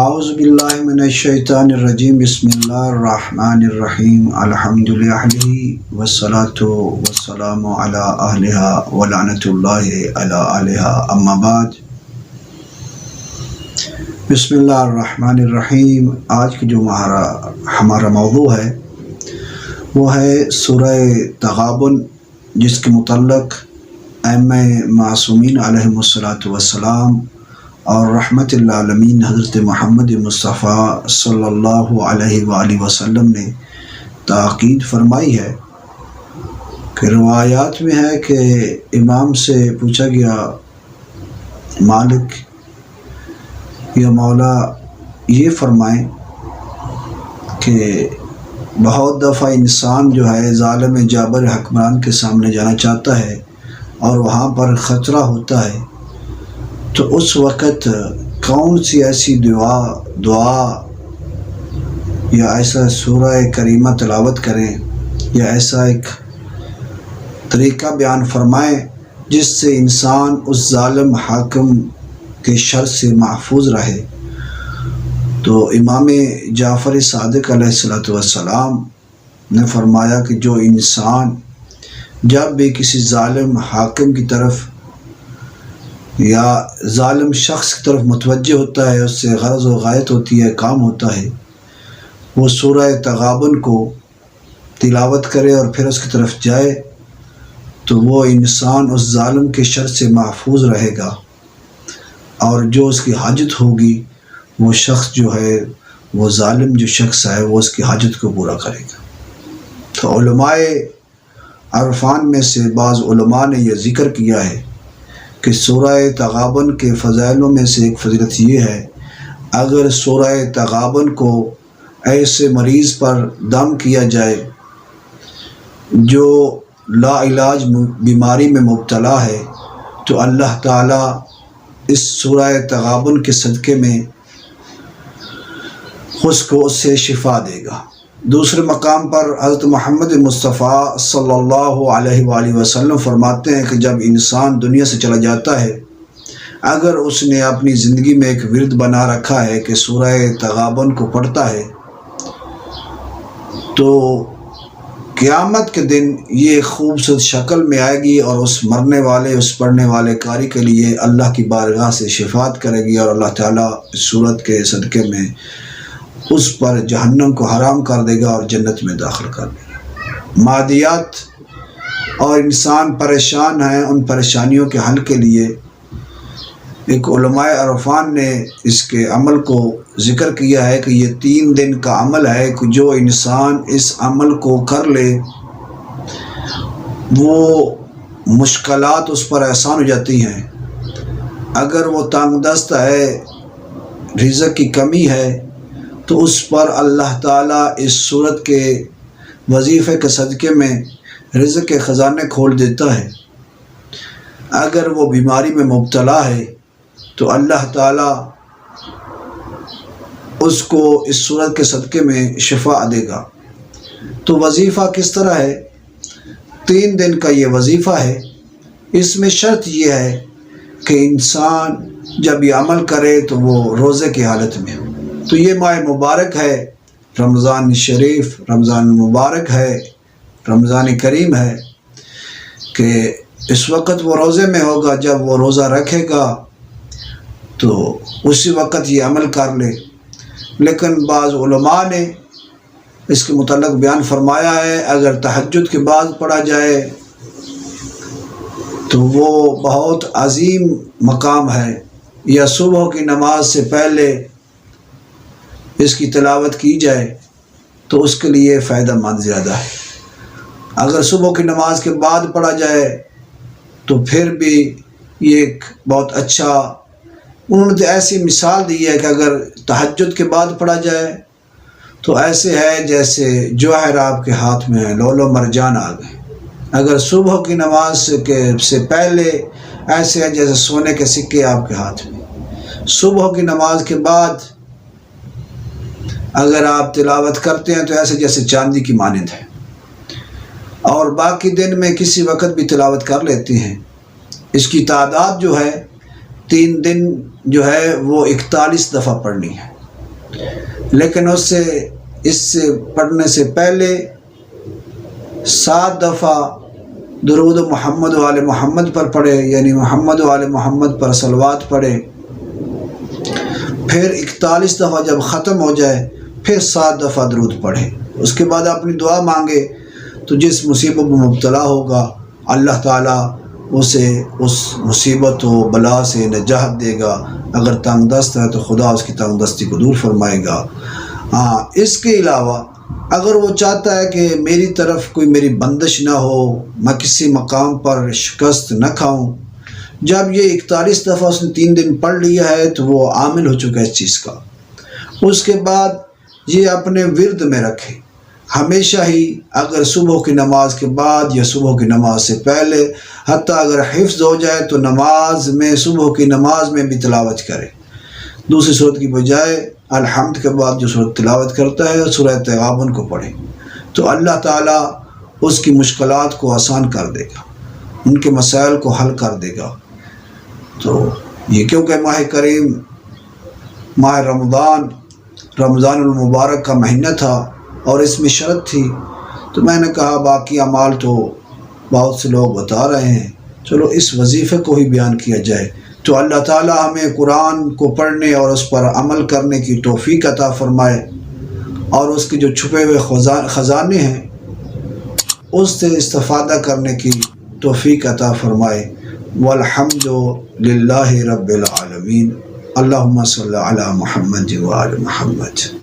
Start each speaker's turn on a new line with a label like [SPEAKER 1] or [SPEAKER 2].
[SPEAKER 1] اعوذ باللہ من الشیطان الرجیم بسم اللہ الرحمن الرحیم الحمدللہ والصلاة والسلام علی اہلہا ولعنۃ اللہ علی اہلہا اما بعد۔ بسم اللہ الرحمن الرحیم۔ آج کی جو ہمارا موضوع ہے وہ ہے سورہ تغابن، جس کے متعلق ائمہ معصومین علیہم الصلاۃ والسلام اور رحمت للعالمین حضرت محمد مصطفیٰ صلی اللہ علیہ وآلہ وسلم نے تاکید فرمائی ہے کہ روایات میں ہے کہ امام سے پوچھا گیا، مالک یا مولا یہ فرمائیں کہ بہت دفعہ انسان جو ہے ظالم جابر حکمران کے سامنے جانا چاہتا ہے اور وہاں پر خطرہ ہوتا ہے، تو اس وقت کون سی ایسی دعا یا ایسا سورہ کریمہ تلاوت کریں یا ایسا ایک طریقہ بیان فرمائیں جس سے انسان اس ظالم حاکم کے شر سے محفوظ رہے؟ تو امام جعفر صادق علیہ السلام نے فرمایا کہ جو انسان جب بھی کسی ظالم حاکم کی طرف یا ظالم شخص کی طرف متوجہ ہوتا ہے، اس سے غرض و غایت ہوتی ہے، کام ہوتا ہے، وہ سورہ تغابن کو تلاوت کرے اور پھر اس کی طرف جائے، تو وہ انسان اس ظالم کے شر سے محفوظ رہے گا، اور جو اس کی حاجت ہوگی وہ شخص جو ہے، وہ ظالم جو شخص ہے، وہ اس کی حاجت کو پورا کرے گا۔ تو علماء عرفان میں سے بعض علماء نے یہ ذکر کیا ہے کہ سورہ تغابن کے فضائلوں میں سے ایک فضیلت یہ ہے، اگر سورہ تغابن کو ایسے مریض پر دم کیا جائے جو لا علاج بیماری میں مبتلا ہے، تو اللہ تعالیٰ اس سورہ تغابن کے صدقے میں اس سے شفا دے گا۔ دوسرے مقام پر حضرت محمد مصطفیٰ صلی اللہ علیہ وآلہ وسلم فرماتے ہیں کہ جب انسان دنیا سے چلا جاتا ہے، اگر اس نے اپنی زندگی میں ایک ورد بنا رکھا ہے کہ سورہ تغابن کو پڑھتا ہے، تو قیامت کے دن یہ خوبصورت شکل میں آئے گی اور اس مرنے والے، اس پڑھنے والے قاری کے لیے اللہ کی بارگاہ سے شفاعت کرے گی، اور اللہ تعالیٰ اس صورت کے صدقے میں اس پر جہنم کو حرام کر دے گا اور جنت میں داخل کر دے گا۔ مادیات اور انسان پریشان ہیں، ان پریشانیوں کے حل کے لیے ایک علماء عرفان نے اس کے عمل کو ذکر کیا ہے کہ یہ 3 دن کا عمل ہے کہ جو انسان اس عمل کو کر لے وہ مشکلات اس پر آسان ہو جاتی ہیں۔ اگر وہ تنگ دست ہے، رزق کی کمی ہے، تو اس پر اللہ تعالیٰ اس صورت کے وظیفے کے صدقے میں رزق کے خزانے کھول دیتا ہے۔ اگر وہ بیماری میں مبتلا ہے تو اللہ تعالیٰ اس کو اس صورت کے صدقے میں شفا دے گا۔ تو وظیفہ کس طرح ہے؟ 3 دن کا یہ وظیفہ ہے۔ اس میں شرط یہ ہے کہ انسان جب یہ عمل کرے تو وہ روزے کی حالت میں ہو۔ تو یہ ماہ مبارک ہے، رمضان شریف، رمضان مبارک ہے، رمضان کریم ہے، کہ اس وقت وہ روزے میں ہوگا۔ جب وہ روزہ رکھے گا تو اسی وقت یہ عمل کر لے۔ لیکن بعض علماء نے اس کے متعلق بیان فرمایا ہے، اگر تہجد کے بعد پڑھا جائے تو وہ بہت عظیم مقام ہے، یا صبح کی نماز سے پہلے اس کی تلاوت کی جائے تو اس کے لیے فائدہ مند زیادہ ہے۔ اگر صبح کی نماز کے بعد پڑھا جائے تو پھر بھی یہ ایک بہت اچھا، انہوں نے ایسی مثال دی ہے کہ اگر تہجد کے بعد پڑھا جائے تو ایسے ہے جیسے جوہر آپ کے ہاتھ میں ہے، لولو مرجان آ گئے۔ اگر صبح کی نماز سے پہلے ایسے ہے جیسے سونے کے سکے آپ کے ہاتھ میں۔ صبح کی نماز کے بعد اگر آپ تلاوت کرتے ہیں تو ایسے جیسے چاندی کی مانند ہے، اور باقی دن میں کسی وقت بھی تلاوت کر لیتے ہیں۔ اس کی تعداد جو ہے 3 دن جو ہے وہ 41 دفعہ پڑھنی ہے۔ لیکن اس سے پڑھنے سے پہلے 7 دفعہ درود محمد و آل محمد پر پڑھے، یعنی محمد و آل محمد پر صلوات پڑھے، پھر 41 دفعہ جب ختم ہو جائے پھر 7 دفعہ درود پڑھے۔ اس کے بعد اپنی دعا مانگے تو جس مصیبت میں مبتلا ہوگا اللہ تعالیٰ اسے اس مصیبت و بلا سے نجات دے گا۔ اگر تنگ دست ہے تو خدا اس کی تنگ دستی کو دور فرمائے گا۔ ہاں، اس کے علاوہ اگر وہ چاہتا ہے کہ میری طرف کوئی میری بندش نہ ہو، میں کسی مقام پر شکست نہ کھاؤں، جب یہ 41 دفعہ اس نے 3 دن پڑھ لیا ہے تو وہ عامل ہو چکا ہے اس چیز کا۔ اس کے بعد یہ اپنے ورد میں رکھے، ہمیشہ ہی اگر صبح کی نماز کے بعد یا صبح کی نماز سے پہلے، حتیٰ اگر حفظ ہو جائے تو نماز میں، صبح کی نماز میں بھی تلاوت کرے۔ دوسری صورت کی بجائے الحمد کے بعد جو صورت تلاوت کرتا ہے سورہ تغابن کو پڑھے تو اللہ تعالیٰ اس کی مشکلات کو آسان کر دے گا، ان کے مسائل کو حل کر دے گا۔ تو یہ کیونکہ ماہ کریم، ماہ رمضان المبارک کا مہینہ تھا اور اس میں شرط تھی، تو میں نے کہا باقی اعمال تو بہت سے لوگ بتا رہے ہیں، چلو اس وظیفے کو ہی بیان کیا جائے۔ تو اللہ تعالیٰ ہمیں قرآن کو پڑھنے اور اس پر عمل کرنے کی توفیق عطا فرمائے، اور اس کے جو چھپے ہوئے خزانے ہیں اس سے استفادہ کرنے کی توفیق عطا فرمائے۔ والحمد للہ رب العالمین۔ اللہم صلی علی محمد و آل محمد۔